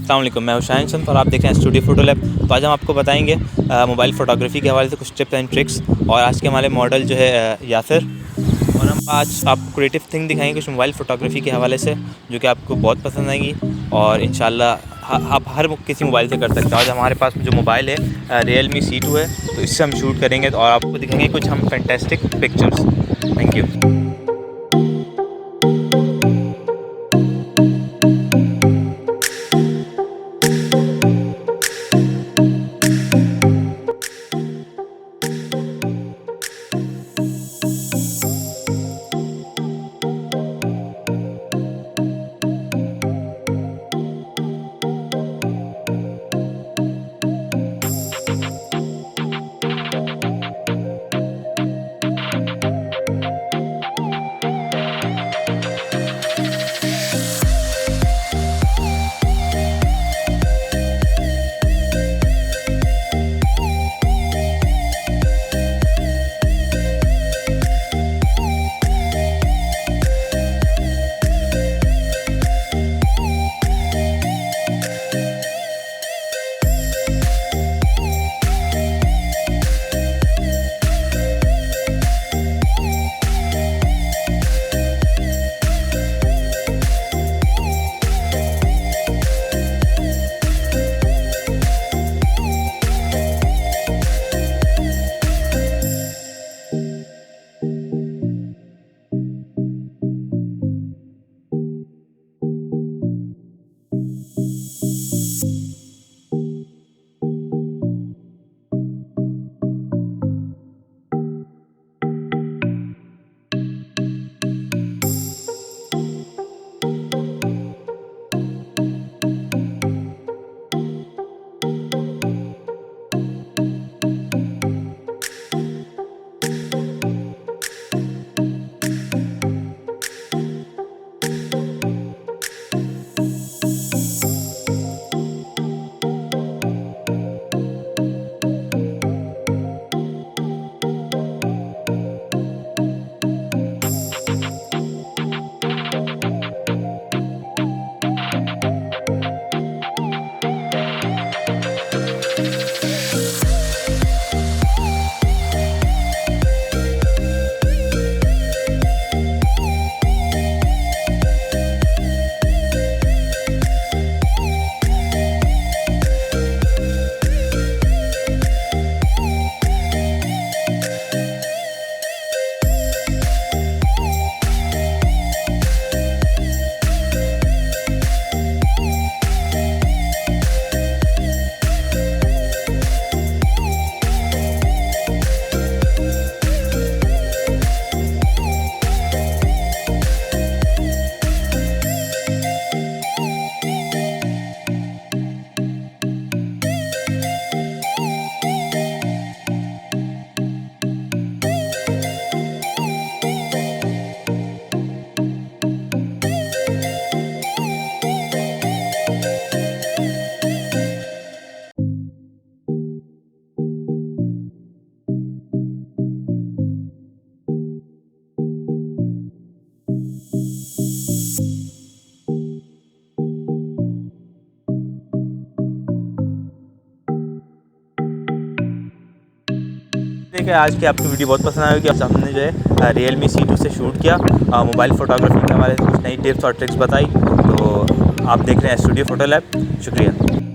अस्सलाम वालेकुम, मैं हुसैन चंद और आप देख रहे हैं स्टूडियो फोटोलैब। तो आज हम आपको बताएंगे मोबाइल फ़ोटोग्राफी के हवाले से कुछ टिप्स एंड ट्रिक्स। और आज के हमारे मॉडल जो है यासिर, और हम आज आपको क्रिएटिव थिंग दिखाएंगे कुछ मोबाइल फ़ोटोग्राफी के हवाले से जो कि आपको बहुत पसंद आएगी और इंशाल्लाह आप हर किसी मोबाइल से कर सकते हैं। आज हमारे पास जो मोबाइल है Realme C2 है, तो इससे हम शूट करेंगे और आपको दिखाएंगे कुछ हम फैंटेस्टिक पिक्चर्स। Thank you. देखिए, आज की आपको वीडियो बहुत पसंद आएगी। आज हमने जो है Realme C2 से शूट किया, मोबाइल फ़ोटोग्राफी के हवाले से कुछ नई टिप्स और ट्रिक्स बताई। तो आप देख रहे हैं स्टूडियो फोटोलैब। शुक्रिया।